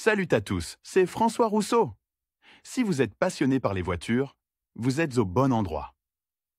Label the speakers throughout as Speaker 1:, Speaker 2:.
Speaker 1: Salut à tous, c'est François Rousseau. Si vous êtes passionné par les voitures, vous êtes au bon endroit.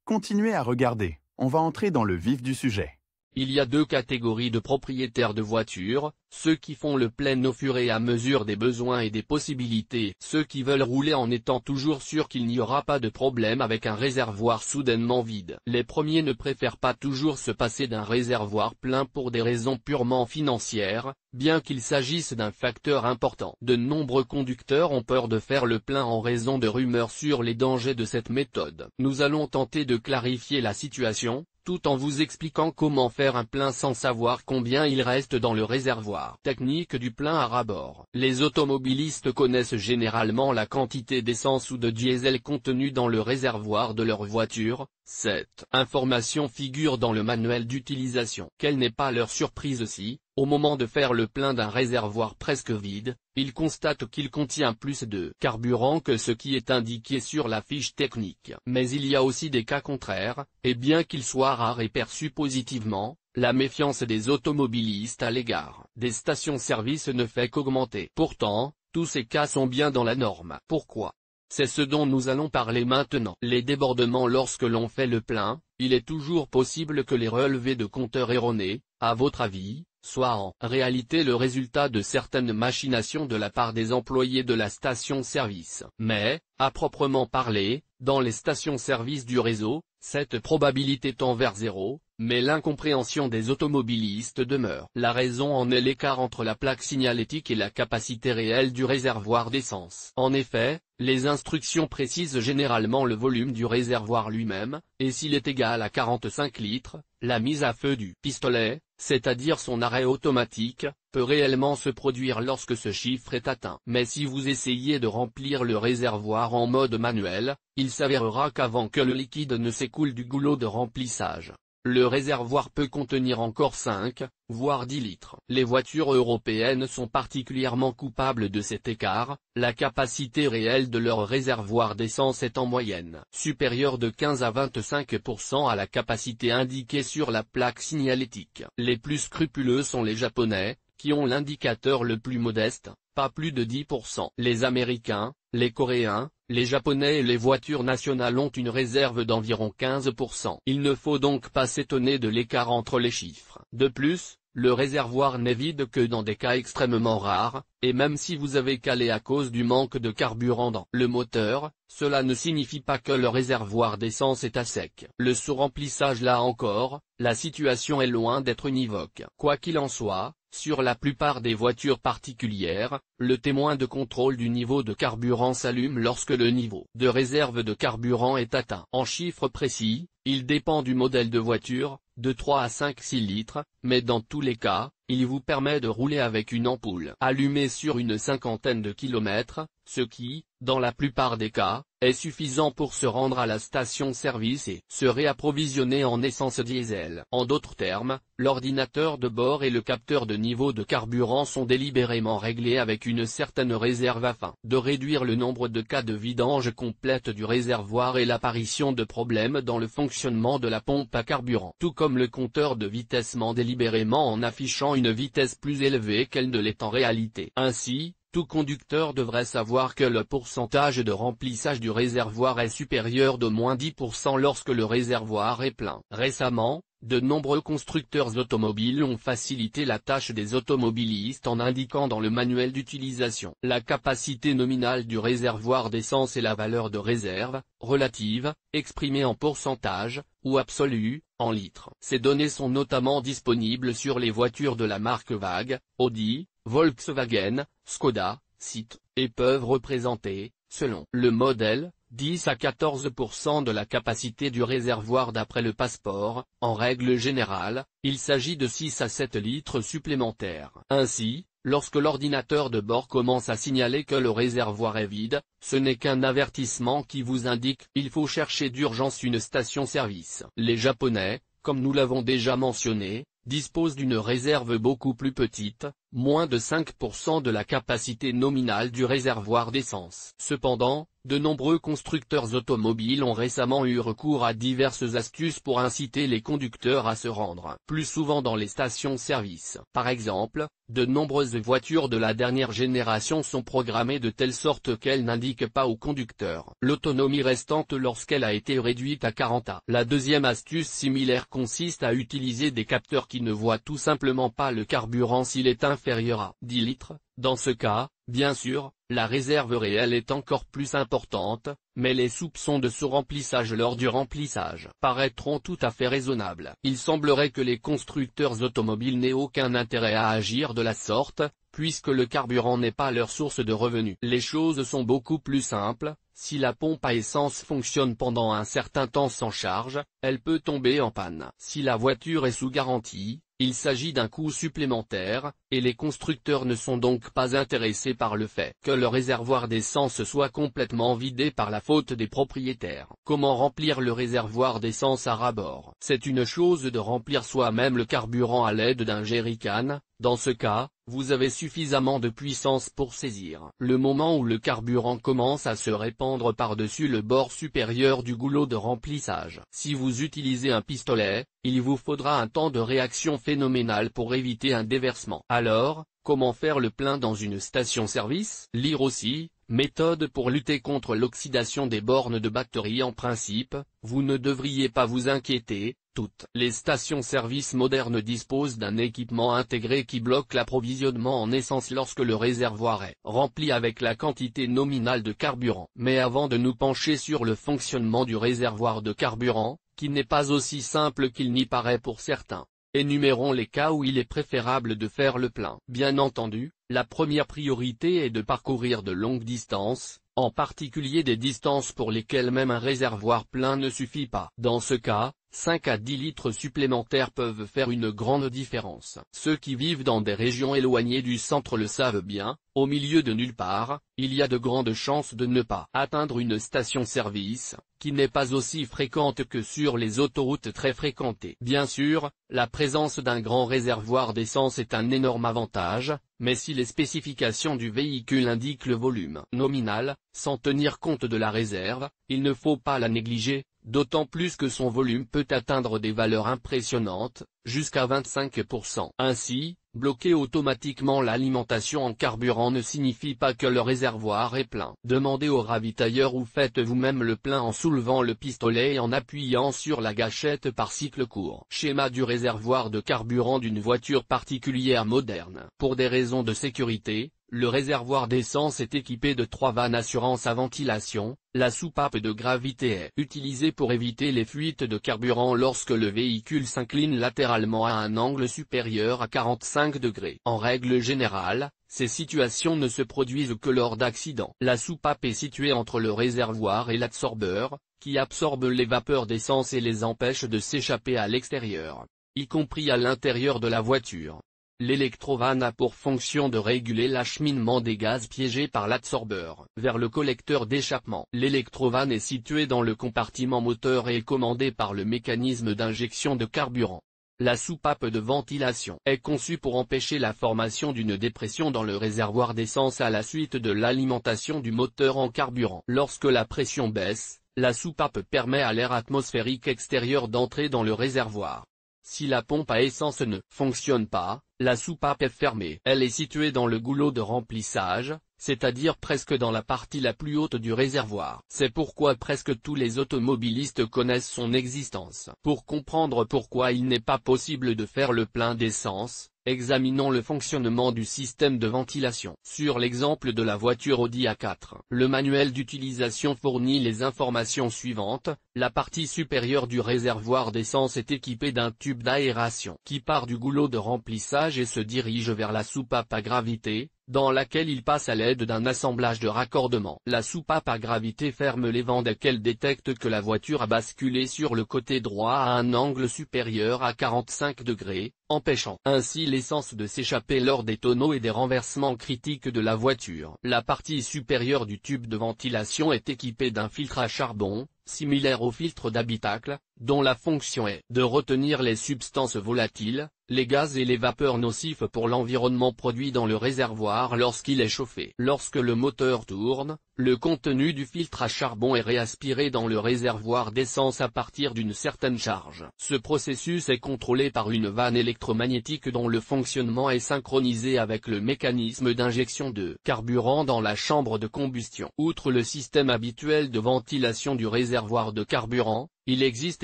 Speaker 1: Continuez à regarder, on va entrer dans le vif du sujet.
Speaker 2: Il y a deux catégories de propriétaires de voitures, ceux qui font le plein au fur et à mesure des besoins et des possibilités, ceux qui veulent rouler en étant toujours sûrs qu'il n'y aura pas de problème avec un réservoir soudainement vide. Les premiers ne préfèrent pas toujours se passer d'un réservoir plein pour des raisons purement financières, bien qu'il s'agisse d'un facteur important. De nombreux conducteurs ont peur de faire le plein en raison de rumeurs sur les dangers de cette méthode. Nous allons tenter de clarifier la situation, tout en vous expliquant comment faire un plein sans savoir combien il reste dans le réservoir. Technique du plein à ras-bord. Les automobilistes connaissent généralement la quantité d'essence ou de diesel contenue dans le réservoir de leur voiture. Cette information figure dans le manuel d'utilisation. Quelle n'est pas leur surprise si, au moment de faire le plein d'un réservoir presque vide, ils constatent qu'il contient plus de carburant que ce qui est indiqué sur la fiche technique. Mais il y a aussi des cas contraires, et bien qu'ils soient rares et perçus positivement, la méfiance des automobilistes à l'égard des stations-service ne fait qu'augmenter. Pourtant, tous ces cas sont bien dans la norme. Pourquoi ? C'est ce dont nous allons parler maintenant. Les débordements lorsque l'on fait le plein, il est toujours possible que les relevés de compteurs erronés, à votre avis, soit en réalité le résultat de certaines machinations de la part des employés de la station-service. Mais, à proprement parler, dans les stations-service du réseau, cette probabilité tend vers zéro, mais l'incompréhension des automobilistes demeure. La raison en est l'écart entre la plaque signalétique et la capacité réelle du réservoir d'essence. En effet, les instructions précisent généralement le volume du réservoir lui-même, et s'il est égal à 45 litres, la mise à feu du pistolet, c'est-à-dire son arrêt automatique, peut réellement se produire lorsque ce chiffre est atteint. Mais si vous essayez de remplir le réservoir en mode manuel, il s'avérera qu'avant que le liquide ne s'écoule du goulot de remplissage, le réservoir peut contenir encore 5, voire 10 litres. Les voitures européennes sont particulièrement coupables de cet écart, la capacité réelle de leur réservoir d'essence est en moyenne supérieure de 15 à 25% à la capacité indiquée sur la plaque signalétique. Les plus scrupuleux sont les Japonais, qui ont l'indicateur le plus modeste, pas plus de 10%. Les Américains, les Coréens, les Japonais et les voitures nationales ont une réserve d'environ 15%. Il ne faut donc pas s'étonner de l'écart entre les chiffres. De plus, le réservoir n'est vide que dans des cas extrêmement rares, et même si vous avez calé à cause du manque de carburant dans le moteur, cela ne signifie pas que le réservoir d'essence est à sec. Le sous-remplissage là encore, la situation est loin d'être univoque. Quoi qu'il en soit, sur la plupart des voitures particulières, le témoin de contrôle du niveau de carburant s'allume lorsque le niveau de réserve de carburant est atteint. En chiffres précis, il dépend du modèle de voiture, de 3 à 5-6 litres, mais dans tous les cas, il vous permet de rouler avec une ampoule allumée sur une cinquantaine de kilomètres, ce qui, dans la plupart des cas, est suffisant pour se rendre à la station-service et se réapprovisionner en essence diesel. En d'autres termes, l'ordinateur de bord et le capteur de niveau de carburant sont délibérément réglés avec une certaine réserve afin de réduire le nombre de cas de vidange complète du réservoir et l'apparition de problèmes dans le fonctionnement de la pompe à carburant. Tout comme le compteur de vitessement délibérément en affichant une vitesse plus élevée qu'elle ne l'est en réalité. Ainsi, tout conducteur devrait savoir que le pourcentage de remplissage du réservoir est supérieur d'au moins 10% lorsque le réservoir est plein. Récemment, de nombreux constructeurs automobiles ont facilité la tâche des automobilistes en indiquant dans le manuel d'utilisation la capacité nominale du réservoir d'essence et la valeur de réserve, relative, exprimée en pourcentage, ou absolue, en litres. Ces données sont notamment disponibles sur les voitures de la marque VAG, Audi, Volkswagen, Skoda, Seat, et peuvent représenter, selon le modèle, 10 à 14% de la capacité du réservoir d'après le passeport. En règle générale, il s'agit de 6 à 7 litres supplémentaires. Ainsi, lorsque l'ordinateur de bord commence à signaler que le réservoir est vide, ce n'est qu'un avertissement qui vous indique qu'il faut chercher d'urgence une station-service. Les Japonais, comme nous l'avons déjà mentionné, disposent d'une réserve beaucoup plus petite, moins de 5% de la capacité nominale du réservoir d'essence. Cependant, de nombreux constructeurs automobiles ont récemment eu recours à diverses astuces pour inciter les conducteurs à se rendre plus souvent dans les stations-service. Par exemple, de nombreuses voitures de la dernière génération sont programmées de telle sorte qu'elles n'indiquent pas au conducteur l'autonomie restante lorsqu'elle a été réduite à 40 A. La deuxième astuce similaire consiste à utiliser des capteurs qui ne voient tout simplement pas le carburant s'il est inférieur à 10 litres. Dans ce cas, bien sûr, la réserve réelle est encore plus importante, mais les soupçons de sous-remplissage lors du remplissage paraîtront tout à fait raisonnables. Il semblerait que les constructeurs automobiles n'aient aucun intérêt à agir de la sorte, puisque le carburant n'est pas leur source de revenus. Les choses sont beaucoup plus simples. Si la pompe à essence fonctionne pendant un certain temps sans charge, elle peut tomber en panne. Si la voiture est sous garantie, il s'agit d'un coût supplémentaire, et les constructeurs ne sont donc pas intéressés par le fait que le réservoir d'essence soit complètement vidé par la faute des propriétaires. Comment remplir le réservoir d'essence à ras-bord? C'est une chose de remplir soi-même le carburant à l'aide d'un jerrycan. Dans ce cas, vous avez suffisamment de puissance pour saisir le moment où le carburant commence à se répandre par-dessus le bord supérieur du goulot de remplissage. Si vous utilisez un pistolet, il vous faudra un temps de réaction phénoménal pour éviter un déversement. Alors, comment faire le plein dans une station-service? Lire aussi, méthode pour lutter contre l'oxydation des bornes de batterie. En principe, vous ne devriez pas vous inquiéter. Toutes les stations-service modernes disposent d'un équipement intégré qui bloque l'approvisionnement en essence lorsque le réservoir est rempli avec la quantité nominale de carburant. Mais avant de nous pencher sur le fonctionnement du réservoir de carburant, qui n'est pas aussi simple qu'il n'y paraît pour certains, énumérons les cas où il est préférable de faire le plein. Bien entendu, la première priorité est de parcourir de longues distances, en particulier des distances pour lesquelles même un réservoir plein ne suffit pas. Dans ce cas, 5 à 10 litres supplémentaires peuvent faire une grande différence. Ceux qui vivent dans des régions éloignées du centre le savent bien, au milieu de nulle part, il y a de grandes chances de ne pas atteindre une station-service, qui n'est pas aussi fréquente que sur les autoroutes très fréquentées. Bien sûr, la présence d'un grand réservoir d'essence est un énorme avantage, mais si les spécifications du véhicule indiquent le volume nominal, sans tenir compte de la réserve, il ne faut pas la négliger, d'autant plus que son volume peut atteindre des valeurs impressionnantes, jusqu'à 25%. Ainsi, bloquer automatiquement l'alimentation en carburant ne signifie pas que le réservoir est plein. Demandez au ravitailleur ou faites vous-même le plein en soulevant le pistolet et en appuyant sur la gâchette par cycle court. Schéma du réservoir de carburant d'une voiture particulière moderne. Pour des raisons de sécurité, le réservoir d'essence est équipé de 3 vannes assurance à ventilation. La soupape de gravité est utilisée pour éviter les fuites de carburant lorsque le véhicule s'incline latéralement à un angle supérieur à 45 degrés. En règle générale, ces situations ne se produisent que lors d'accidents. La soupape est située entre le réservoir et l'absorbeur, qui absorbe les vapeurs d'essence et les empêche de s'échapper à l'extérieur, y compris à l'intérieur de la voiture. L'électrovanne a pour fonction de réguler l'acheminement des gaz piégés par l'absorbeur vers le collecteur d'échappement. L'électrovanne est située dans le compartiment moteur et est commandée par le mécanisme d'injection de carburant. La soupape de ventilation est conçue pour empêcher la formation d'une dépression dans le réservoir d'essence à la suite de l'alimentation du moteur en carburant. Lorsque la pression baisse, la soupape permet à l'air atmosphérique extérieur d'entrer dans le réservoir. Si la pompe à essence ne fonctionne pas, la soupape est fermée. Elle est située dans le goulot de remplissage, c'est-à-dire presque dans la partie la plus haute du réservoir. C'est pourquoi presque tous les automobilistes connaissent son existence. Pour comprendre pourquoi il n'est pas possible de faire le plein d'essence, examinons le fonctionnement du système de ventilation. Sur l'exemple de la voiture Audi A4, le manuel d'utilisation fournit les informations suivantes. La partie supérieure du réservoir d'essence est équipée d'un tube d'aération qui part du goulot de remplissage et se dirige vers la soupape à gravité, dans laquelle il passe à l'aide d'un assemblage de raccordement. La soupape à gravité ferme les vents dès qu'elle détecte que la voiture a basculé sur le côté droit à un angle supérieur à 45 degrés, empêchant ainsi l'essence de s'échapper lors des tonneaux et des renversements critiques de la voiture. La partie supérieure du tube de ventilation est équipée d'un filtre à charbon, similaire au filtre d'habitacle, dont la fonction est de retenir les substances volatiles, les gaz et les vapeurs nocifs pour l'environnement produits dans le réservoir lorsqu'il est chauffé. Lorsque le moteur tourne, le contenu du filtre à charbon est réaspiré dans le réservoir d'essence à partir d'une certaine charge. Ce processus est contrôlé par une vanne électromagnétique dont le fonctionnement est synchronisé avec le mécanisme d'injection de carburant dans la chambre de combustion. Outre le système habituel de ventilation du réservoir de carburant, il existe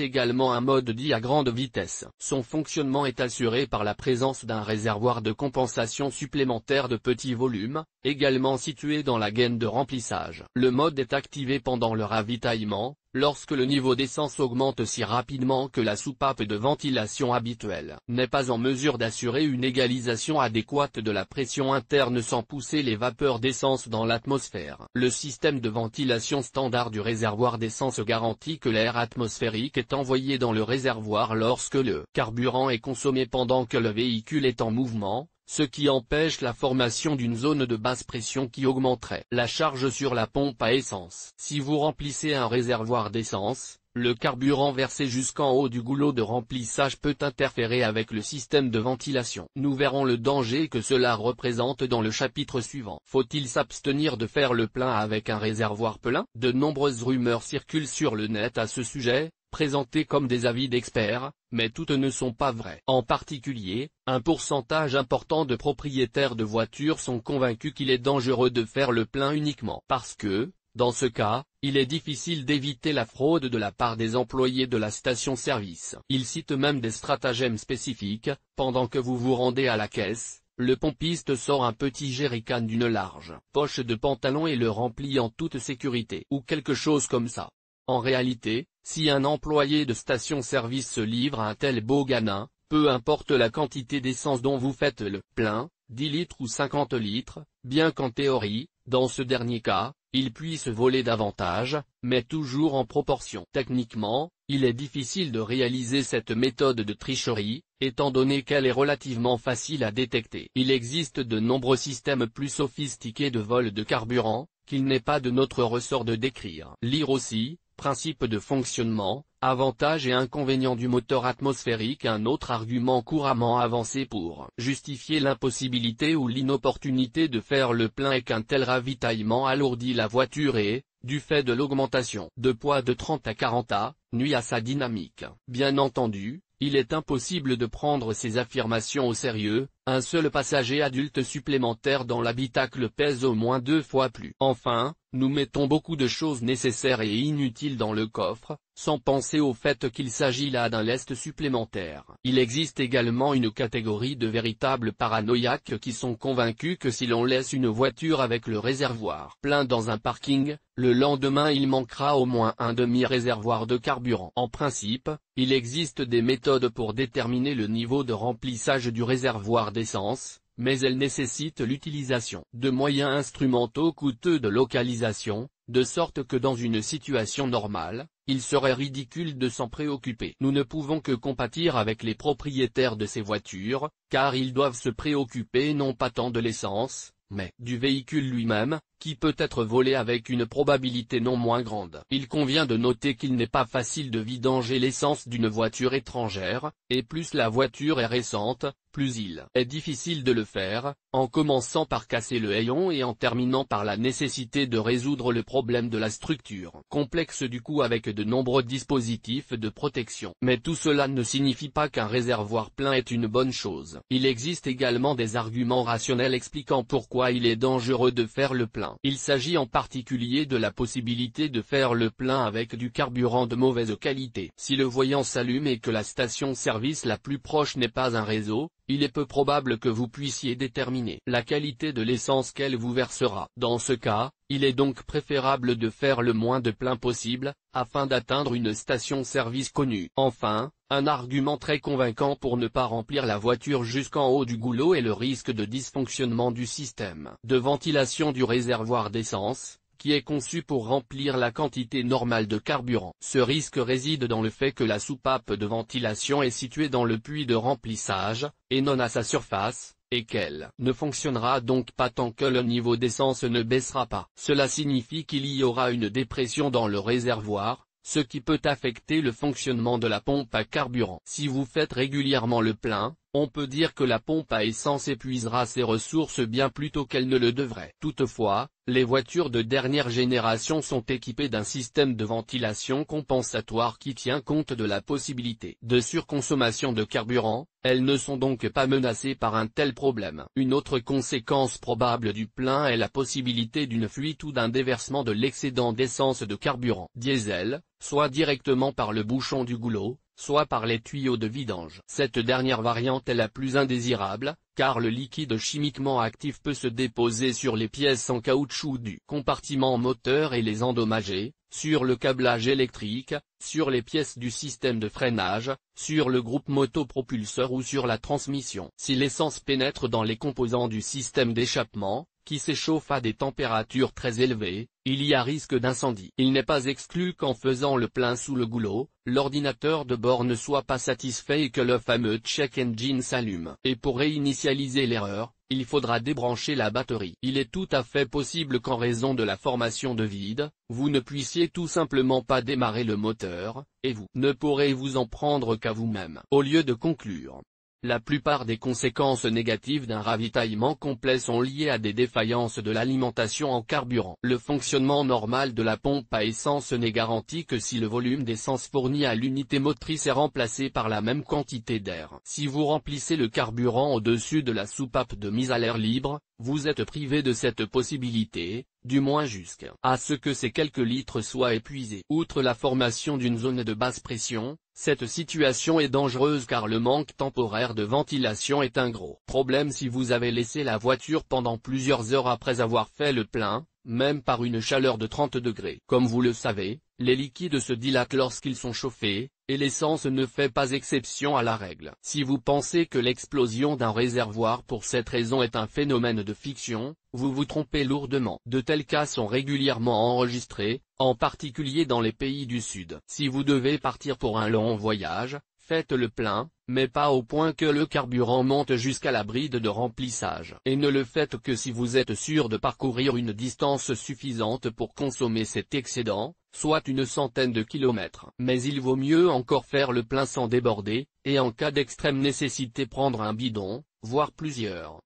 Speaker 2: également un mode dit à grande vitesse. Son fonctionnement est assuré par la présence d'un réservoir de compensation supplémentaire de petit volume, également situé dans la gaine de remplissage. Le mode est activé pendant le ravitaillement, lorsque le niveau d'essence augmente si rapidement que la soupape de ventilation habituelle n'est pas en mesure d'assurer une égalisation adéquate de la pression interne sans pousser les vapeurs d'essence dans l'atmosphère. Le système de ventilation standard du réservoir d'essence garantit que l'air atmosphérique est envoyé dans le réservoir lorsque le carburant est consommé pendant que le véhicule est en mouvement, ce qui empêche la formation d'une zone de basse pression qui augmenterait la charge sur la pompe à essence. Si vous remplissez un réservoir d'essence, le carburant versé jusqu'en haut du goulot de remplissage peut interférer avec le système de ventilation. Nous verrons le danger que cela représente dans le chapitre suivant. Faut-il s'abstenir de faire le plein avec un réservoir plein? De nombreuses rumeurs circulent sur le net à ce sujet, présentées comme des avis d'experts, mais toutes ne sont pas vraies. En particulier, un pourcentage important de propriétaires de voitures sont convaincus qu'il est dangereux de faire le plein uniquement parce que, dans ce cas, il est difficile d'éviter la fraude de la part des employés de la station-service. Ils citent même des stratagèmes spécifiques. Pendant que vous vous rendez à la caisse, le pompiste sort un petit jerrycan d'une large poche de pantalon et le remplit en toute sécurité. Ou quelque chose comme ça. En réalité, si un employé de station-service se livre à un tel beau gamin, peu importe la quantité d'essence dont vous faites le plein, 10 litres ou 50 litres, bien qu'en théorie, dans ce dernier cas, il puisse voler davantage, mais toujours en proportion. Techniquement, il est difficile de réaliser cette méthode de tricherie, étant donné qu'elle est relativement facile à détecter. Il existe de nombreux systèmes plus sophistiqués de vol de carburant, qu'il n'est pas de notre ressort de décrire. Lire aussi, principe de fonctionnement, avantages et inconvénients du moteur atmosphérique. Un autre argument couramment avancé pour justifier l'impossibilité ou l'inopportunité de faire le plein est qu'un tel ravitaillement alourdit la voiture et, du fait de l'augmentation de poids de 30 à 40 A, nuit à sa dynamique. Bien entendu, il est impossible de prendre ces affirmations au sérieux. Un seul passager adulte supplémentaire dans l'habitacle pèse au moins 2 fois plus. Enfin, nous mettons beaucoup de choses nécessaires et inutiles dans le coffre, sans penser au fait qu'il s'agit là d'un lest supplémentaire. Il existe également une catégorie de véritables paranoïaques qui sont convaincus que si l'on laisse une voiture avec le réservoir plein dans un parking, le lendemain il manquera au moins un demi-réservoir de carburant. En principe, il existe des méthodes pour déterminer le niveau de remplissage du réservoir d'essence, mais elles nécessitent l'utilisation de moyens instrumentaux coûteux de localisation, de sorte que dans une situation normale, il serait ridicule de s'en préoccuper. Nous ne pouvons que compatir avec les propriétaires de ces voitures, car ils doivent se préoccuper non pas tant de l'essence, mais du véhicule lui-même, qui peut être volé avec une probabilité non moins grande. Il convient de noter qu'il n'est pas facile de vidanger l'essence d'une voiture étrangère, et plus la voiture est récente, plus il est difficile de le faire, en commençant par casser le hayon et en terminant par la nécessité de résoudre le problème de la structure complexe du coup avec de nombreux dispositifs de protection. Mais tout cela ne signifie pas qu'un réservoir plein est une bonne chose. Il existe également des arguments rationnels expliquant pourquoi il est dangereux de faire le plein. Il s'agit en particulier de la possibilité de faire le plein avec du carburant de mauvaise qualité. Si le voyant s'allume et que la station-service la plus proche n'est pas un réseau, il est peu probable que vous puissiez déterminer la qualité de l'essence qu'elle vous versera. Dans ce cas, il est donc préférable de faire le moins de plein possible, afin d'atteindre une station-service connue. Enfin, un argument très convaincant pour ne pas remplir la voiture jusqu'en haut du goulot est le risque de dysfonctionnement du système de ventilation du réservoir d'essence, qui est conçu pour remplir la quantité normale de carburant. Ce risque réside dans le fait que la soupape de ventilation est située dans le puits de remplissage, et non à sa surface, et qu'elle ne fonctionnera donc pas tant que le niveau d'essence ne baissera pas. Cela signifie qu'il y aura une dépression dans le réservoir, ce qui peut affecter le fonctionnement de la pompe à carburant. Si vous faites régulièrement le plein, on peut dire que la pompe à essence épuisera ses ressources bien plus tôt qu'elle ne le devrait. Toutefois, les voitures de dernière génération sont équipées d'un système de ventilation compensatoire qui tient compte de la possibilité de surconsommation de carburant, elles ne sont donc pas menacées par un tel problème. Une autre conséquence probable du plein est la possibilité d'une fuite ou d'un déversement de l'excédent d'essence de carburant diesel, soit directement par le bouchon du goulot, soit par les tuyaux de vidange. Cette dernière variante est la plus indésirable, car le liquide chimiquement actif peut se déposer sur les pièces en caoutchouc du compartiment moteur et les endommager, sur le câblage électrique, sur les pièces du système de freinage, sur le groupe motopropulseur ou sur la transmission. Si l'essence pénètre dans les composants du système d'échappement, qui s'échauffe à des températures très élevées, il y a risque d'incendie. Il n'est pas exclu qu'en faisant le plein sous le goulot, l'ordinateur de bord ne soit pas satisfait et que le fameux check engine s'allume. Et pour réinitialiser l'erreur, il faudra débrancher la batterie. Il est tout à fait possible qu'en raison de la formation de vide, vous ne puissiez tout simplement pas démarrer le moteur, et vous ne pourrez vous en prendre qu'à vous-même. Au lieu de conclure, la plupart des conséquences négatives d'un ravitaillement complet sont liées à des défaillances de l'alimentation en carburant. Le fonctionnement normal de la pompe à essence n'est garanti que si le volume d'essence fourni à l'unité motrice est remplacé par la même quantité d'air. Si vous remplissez le carburant au-dessus de la soupape de mise à l'air libre, vous êtes privé de cette possibilité, du moins jusqu'à ce que ces quelques litres soient épuisés. Outre la formation d'une zone de basse pression, cette situation est dangereuse car le manque temporaire de ventilation est un gros problème si vous avez laissé la voiture pendant plusieurs heures après avoir fait le plein, même par une chaleur de 30 degrés. Comme vous le savez, les liquides se dilatent lorsqu'ils sont chauffés, et l'essence ne fait pas exception à la règle. Si vous pensez que l'explosion d'un réservoir pour cette raison est un phénomène de fiction, vous vous trompez lourdement. De tels cas sont régulièrement enregistrés, en particulier dans les pays du Sud. Si vous devez partir pour un long voyage, faites le plein, mais pas au point que le carburant monte jusqu'à la bride de remplissage. Et ne le faites que si vous êtes sûr de parcourir une distance suffisante pour consommer cet excédent, soit une centaine de kilomètres. Mais il vaut mieux encore faire le plein sans déborder, et en cas d'extrême nécessité prendre un bidon, voire plusieurs.